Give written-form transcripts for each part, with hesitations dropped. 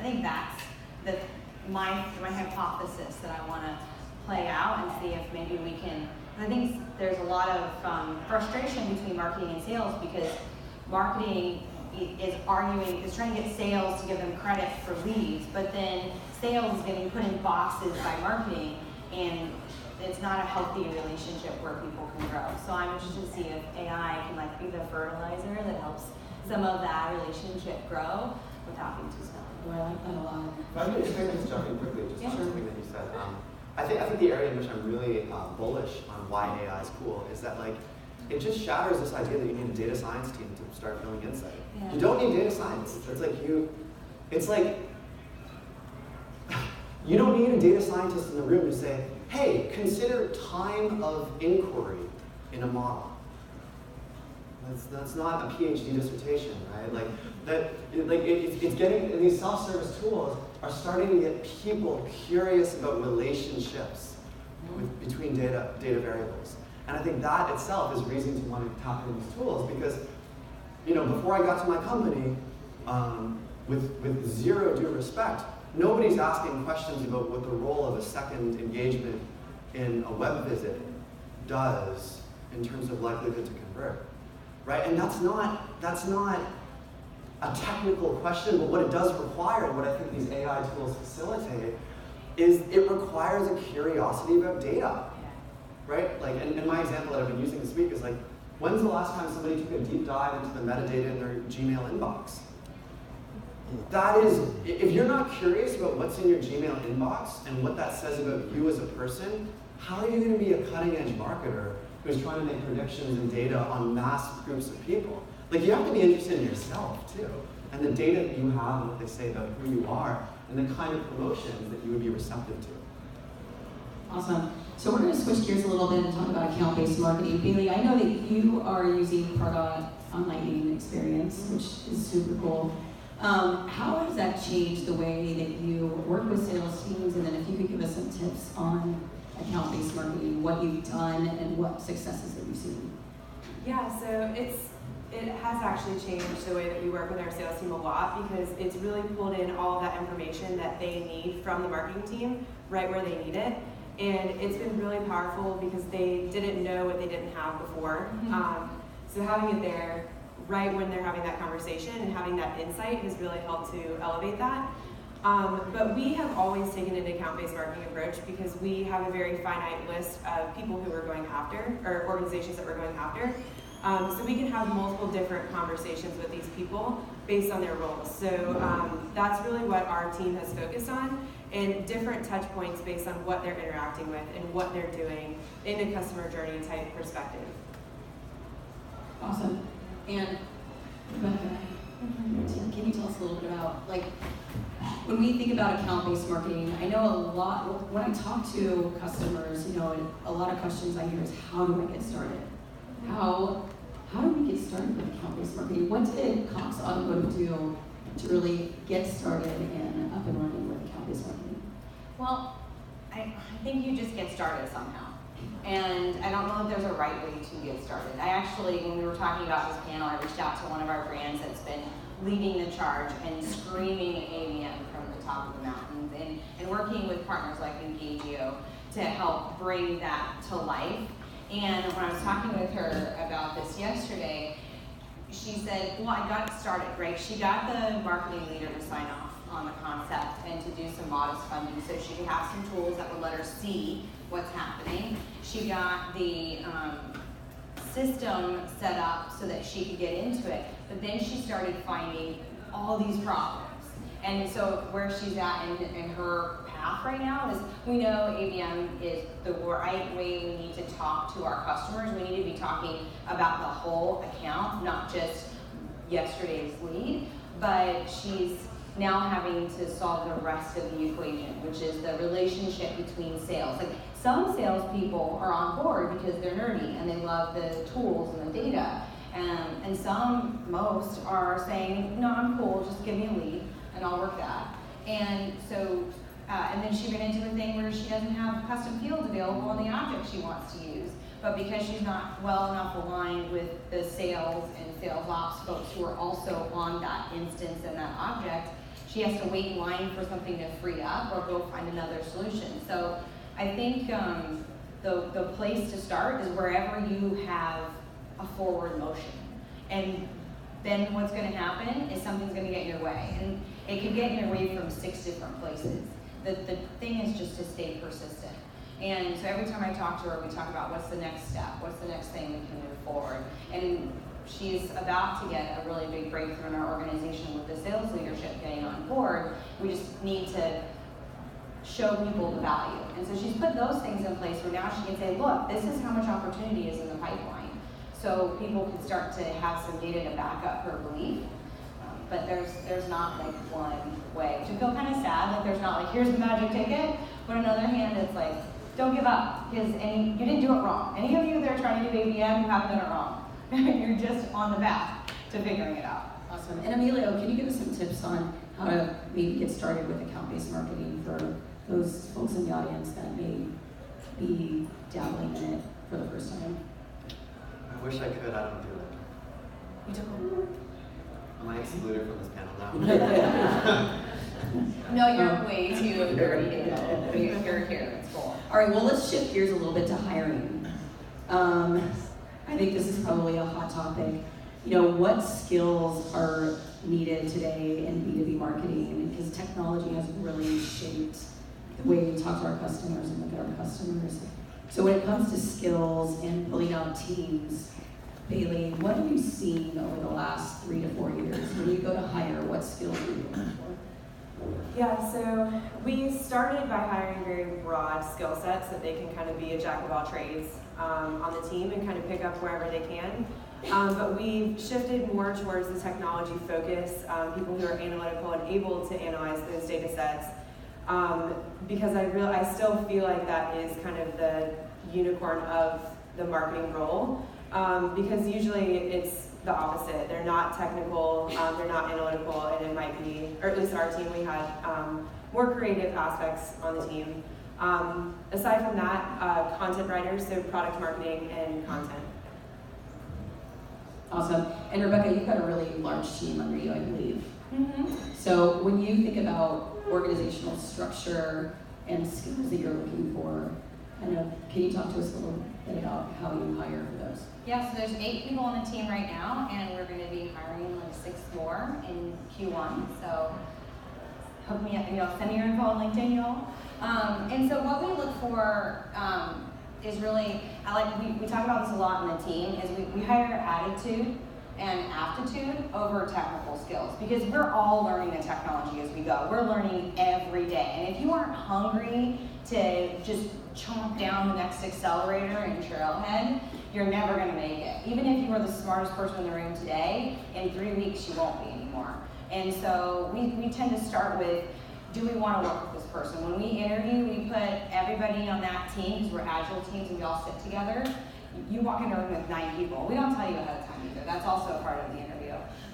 think that's my hypothesis that I want to play out and see if maybe we can. I think there's a lot of frustration between marketing and sales because marketing is trying to get sales to give them credit for leads, but then sales is getting put in boxes by marketing, and it's not a healthy relationship where people can grow. So I'm interested to see if AI can like be the fertilizer that helps some of that relationship grow without being too smelly. Oh, I like that a lot. If I could just jump in quickly, just on something that you said. I think the area in which I'm really bullish on why AI is cool is that like it just shatters this idea that you need a data science team to start filling insight. Yeah. You don't need data science. It's like you don't need a data scientist in the room to say, hey, consider time of inquiry in a model. That's not a PhD dissertation, right? It's getting, and these self-service tools are starting to get people curious about relationships between data variables. And I think that itself is reason to want to tap into these tools because, before I got to my company, with zero due respect, nobody's asking questions about what the role of a second engagement in a web visit does in terms of likelihood to convert, right? And that's not a technical question, but what it does require, and what I think these AI tools facilitate, is it requires a curiosity about data, right? Like, and my example that I've been using this week is like, when's the last time somebody took a deep dive into the metadata in their Gmail inbox? That is, if you're not curious about what's in your Gmail inbox and what that says about you as a person, how are you going to be a cutting-edge marketer who's trying to make predictions and data on mass groups of people? Like, you have to be interested in yourself, too, and the data that you have and what they say about who you are and the kind of promotions that you would be receptive to. Awesome. So we're going to switch gears a little bit and talk about account-based marketing. Bailey, I know that you are using Pardot on Lightning Experience, which is super cool. How has that changed the way that you work with sales teams? And then if you could give us some tips on account-based marketing, what you've done and what successes that you've seen. Yeah, so it has actually changed the way that we work with our sales team a lot because it's really pulled in all of that information that they need from the marketing team right where they need it. And it's been really powerful because they didn't know what they didn't have before. So having it there right when they're having that conversation and having that insight has really helped to elevate that. But we have always taken an account-based marketing approach because we have a very finite list of people who we're going after, or organizations that we're going after. So we can have multiple different conversations with these people based on their roles. So that's really what our team has focused on, and different touch points based on what they're interacting with and what they're doing in a customer journey type perspective. Awesome. And can you tell us a little bit about, like, when we think about account-based marketing, I know a lot, when I talk to customers, a lot of questions I hear is, how do I get started? How do we get started with account-based marketing? What did Cox Automotive do to really get started and up and running with account-based marketing? Well, I think you just get started somehow. And I don't know if there's a right way to get started. I actually, when we were talking about this panel, I reached out to one of our brands that's been leading the charge and screaming ABM from the top of the mountains and working with partners like Engagio to help bring that to life. And when I was talking with her about this yesterday, she said, well, I got it started, right? She got the marketing leader to sign off on the concept and to do some modest funding so she could have some tools that would let her see what's happening. She got the system set up so that she could get into it, but then she started finding all these problems. And so where she's at in her path right now is, we know ABM is the right way we need to talk to our customers. We need to be talking about the whole account, not just yesterday's lead, but she's now having to solve the rest of the equation, which is the relationship between sales. Like, some salespeople are on board because they're nerdy and they love the tools and the data. And most are saying, no, I'm cool, just give me a lead and I'll work that. And so, and then she ran into a thing where she doesn't have custom fields available on the object she wants to use. But because she's not well enough aligned with the sales and sales ops folks who are also on that instance and that object, she has to wait in line for something to free up or go find another solution. So I think the place to start is wherever you have a forward motion. And then what's going to happen is something's going to get in your way. And it can get in your way from 6 different places. The thing is just to stay persistent. And so every time I talk to her, we talk about what's the next step, what's the next thing we can move forward. And she's about to get a really big breakthrough in our organization with the sales leadership getting on board. We just need to show people the value. And so she's put those things in place where now she can say, look, this is how much opportunity is in the pipeline. So people can start to have some data to back up her belief. But there's not like one way. Which I feel kind of sad that there's not like, here's the magic ticket. But on the other hand, it's like, don't give up, because you didn't do it wrong. Any of you that are trying to do ABM, you haven't done it wrong. You're just on the path to figuring it out. Awesome. And Emilio, can you give us some tips on how to maybe get started with account-based marketing for those folks in the audience that may be dabbling in it for the first time? I wish I could, I don't do it. You don't. Am I excluded from this panel now? No, you're way too dirty. You're here, it's cool. All right, well, let's shift gears a little bit to hiring. I think this is probably a hot topic. You know, what skills are needed today in B2B marketing? Because technology has really shaped the way we talk to our customers and look at our customers. So when it comes to skills and building out teams, Bailey, what have you seen over the last 3 to 4 years? When you go to hire, what skills are you looking for? Yeah, so we started by hiring very broad skill sets that they can kind of be a jack of all trades on the team and kind of pick up wherever they can. But we shifted more towards the technology focus, people who are analytical and able to analyze those data sets. Because I still feel like that is kind of the unicorn of the marketing role. Because usually it's the opposite. They're not technical, they're not analytical, and it might be, or at least our team, we had more creative aspects on the team. Aside from that, content writers, so product marketing and content. Awesome. And Rebecca, you've got a really large team under you, I believe. Mm-hmm. So when you think about organizational structure and skills that you're looking for, can you talk to us a little bit about how you hire for those? Yeah, so there's 8 people on the team right now, and we're going to be hiring like 6 more in Q1. So hook me up, send me your info on LinkedIn, y'all. And so what we look for is really, we talk about this a lot in the team, is we hire attitude and aptitude over technical skills, because we're all learning the technology as we go. We're learning every day. And if you aren't hungry to just chomp down the next accelerator in Trailhead, you're never going to make it. Even if you are the smartest person in the room today, in 3 weeks you won't be anymore. And so we tend to start with, do we want to work with this person? When we interview, we put everybody on that team, because we're agile teams and we all sit together. You walk in a room with 9 people. We don't tell you ahead of time either. That's also a part of the interview.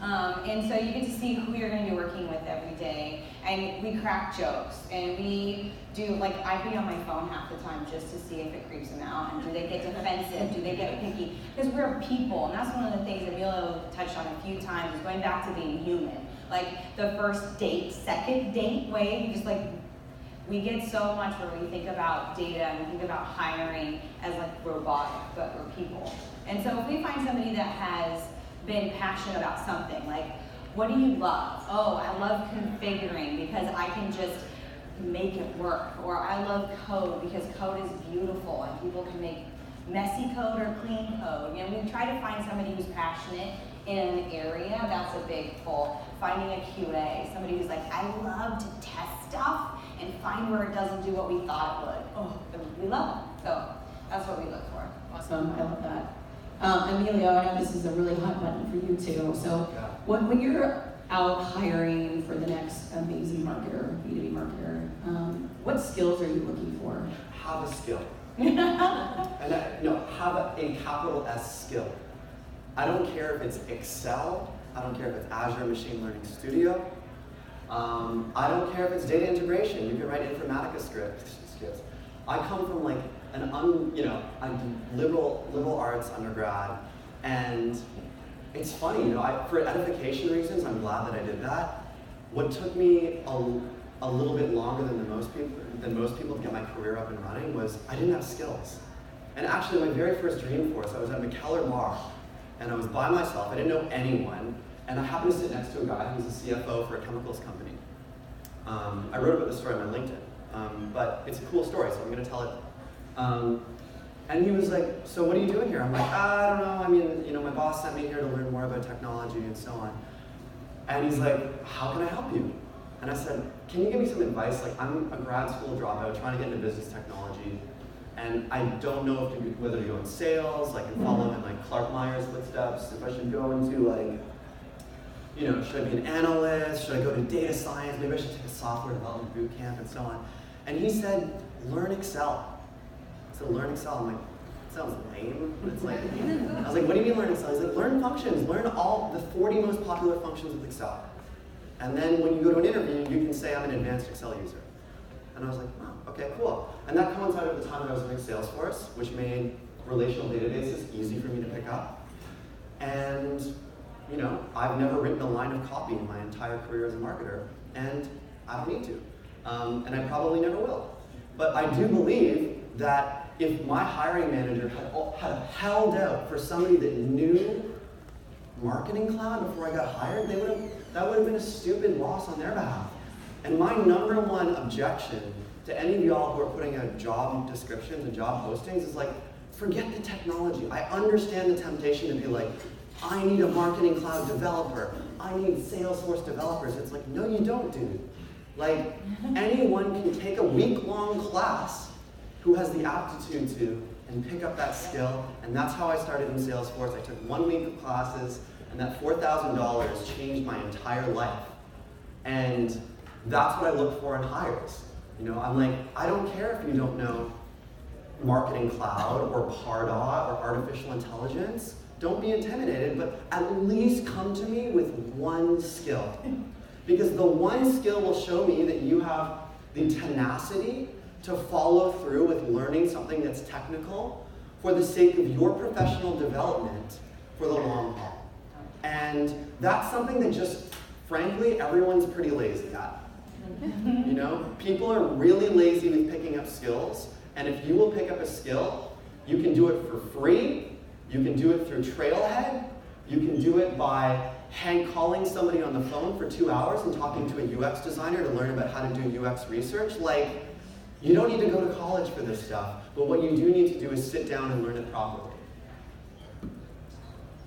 And so you get to see who you're going to be working with every day. And we crack jokes. And we do, I'd be on my phone half the time just to see if it creeps them out. And do they get defensive? Do they get picky? Because we're people. And that's one of the things that Emilio touched on a few times, is going back to being human. Like the first date, second date way, we get so much where we think about data and we think about hiring as robotic, but we're people. And so if we find somebody that has been passionate about something, like, what do you love? Oh, I love configuring because I can just make it work. Or I love code because code is beautiful and people can make messy code or clean code. We try to find somebody who's passionate in an area. That's a big pull. Finding a QA, somebody who's like, I love to test stuff and find where it doesn't do what we thought it would. Oh, we love them. So that's what we look for. Awesome, I love that. Emilio, I know this is a really hot button for you too. So when you're out hiring for the next amazing marketer, B2B marketer, what skills are you looking for? Have a skill. Have a capital S skill. I don't care if it's Excel, I don't care if it's Azure Machine Learning Studio, I don't care if it's data integration. You can write Informatica scripts. I come from I'm liberal arts undergrad, and it's funny, for edification reasons, I'm glad that I did that. what took me a little bit longer than most people to get my career up and running was I didn't have skills. And actually, my very first Dreamforce, I was at McKellar Bar, and I was by myself. I didn't know anyone, and I happened to sit next to a guy who was a CFO for a chemicals company. I wrote about this story on my LinkedIn, but it's a cool story, so I'm going to tell it. And he was like, "So what are you doing here?" I'm like, "I don't know. I mean, my boss sent me here to learn more about technology and so on." And he's like, "How can I help you?" And I said, "Can you give me some advice? Like, I'm a grad school dropout trying to get into business technology, and I don't know whether to go in sales, like, and follow in like Clark Myers' footsteps. If I should go into like, should I be an analyst? Should I go to data science? Maybe I should take a software development boot camp and so on." And he said, "Learn Excel." So learn Excel. I'm like, sounds lame. It's like, I was like, "What do you mean learn Excel?" He's like, "Learn functions. Learn all the 40 most popular functions with Excel. And then when you go to an interview, you can say I'm an advanced Excel user." And I was like, "Oh, okay, cool." And that coincided with the time that I was doing Salesforce, which made relational databases easy for me to pick up. And I've never written a line of copy in my entire career as a marketer, and I don't need to. And I probably never will. But I do believe that if my hiring manager had held out for somebody that knew Marketing Cloud before I got hired, that would have been a stupid loss on their behalf. And my number one objection to any of y'all who are putting out job descriptions and job postings is like, forget the technology. I understand the temptation to be like, I need a Marketing Cloud developer. I need Salesforce developers. It's like, no, you don't, dude. Like, anyone can take a week-long class who has the aptitude to and pick up that skill. And that's how I started in Salesforce. I took 1 week of classes, and that $4,000 changed my entire life. And that's what I look for in hires. I'm like, I don't care if you don't know Marketing Cloud or Pardot or artificial intelligence. Don't be intimidated, but at least come to me with one skill. Because the one skill will show me that you have the tenacity to follow through with learning something that's technical for the sake of your professional development for the long haul. And that's something that just, frankly, everyone's pretty lazy at. People are really lazy with picking up skills, and if you will pick up a skill, you can do it for free, you can do it through Trailhead, you can do it by calling somebody on the phone for 2 hours and talking to a UX designer to learn about how to do UX research. Like, you don't need to go to college for this stuff, but what you do need to do is sit down and learn it properly.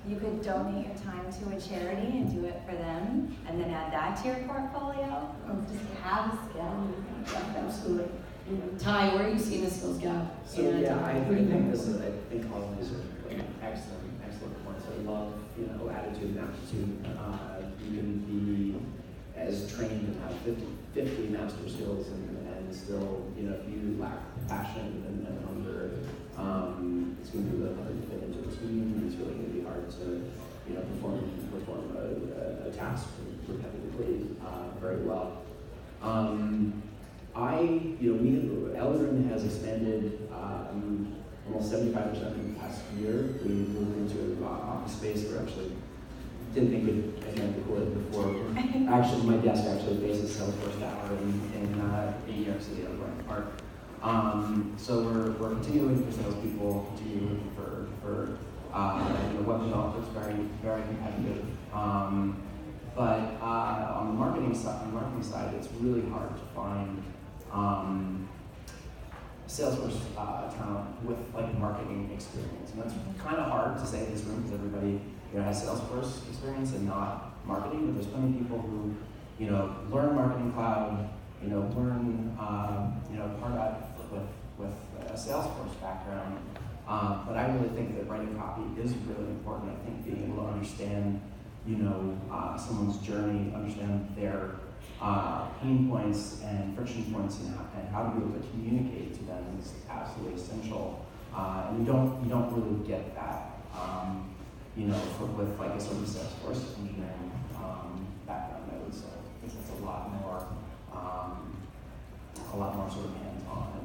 You could donate your time to a charity and do it for them, and then add that to your portfolio. Just have a skill. Yeah, absolutely. Ty, where are you seeing the skills gap? So I think all of these are excellent points. I love attitude and aptitude. You can be as trained and have 50 master skills and still if you lack passion and hunger, it's going to be really hard to fit into a team, and it's really going to be hard to perform a task repetitively very well. Eldrin has expanded almost 75% in the past year. We moved into an office space. We actually didn't think we'd record it before. Actually, my desk actually faces Salesforce Tower in New York City at Bryant Park. So we're continuing for salespeople, continuing for web developers, very very competitive. But on the marketing side, it's really hard to find Salesforce talent with marketing experience, and that's kind of hard to say in this room because everybody has Salesforce experience and not marketing. But there's plenty of people who learn Marketing Cloud, learn Pardot with a Salesforce background. But I really think that writing copy is really important. I think being able to understand someone's journey, understand their pain points and friction points, and how to be able to communicate to them is absolutely essential. And you don't really get that, with a sort of Salesforce engineering background. I would say I think it's a lot more sort of hands-on and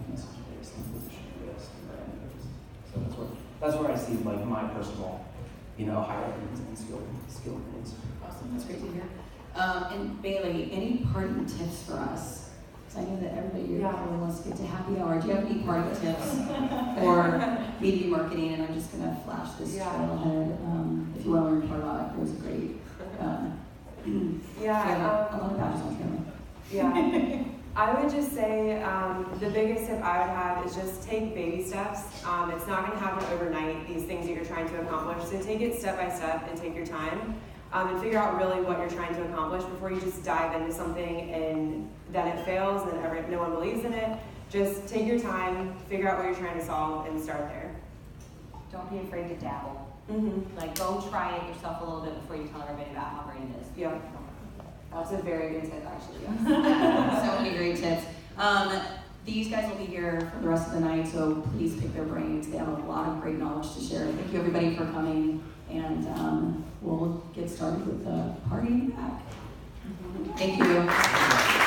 message-based and position-based and brand-based. So that's where I see my personal hiring and skill needs. Awesome, that's great to hear. And Bailey, any parting tips for us? Because I know that everybody here really wants to get to happy hour. Do you have any parting tips for B2B marketing? And I'm just going to flash this trailhead. If you want to learn Pardot, it was a great. A lot of badges on camera. Yeah. I would just say the biggest tip I would have is just take baby steps. It's not going to happen overnight, these things that you're trying to accomplish. So take it step by step and take your time and figure out really what you're trying to accomplish before you just dive into something and then it fails and no one believes in it. Just take your time, figure out what you're trying to solve, and start there. Don't be afraid to dabble. Mm-hmm. Like, go try it yourself a little bit before you tell everybody about how great it is. Yeah. That's a very good tip, actually. So many great tips. These guys will be here for the rest of the night, so please pick their brains. They have a lot of great knowledge to share. Thank you, everybody, for coming, and we'll get started with the party in the back. Thank you.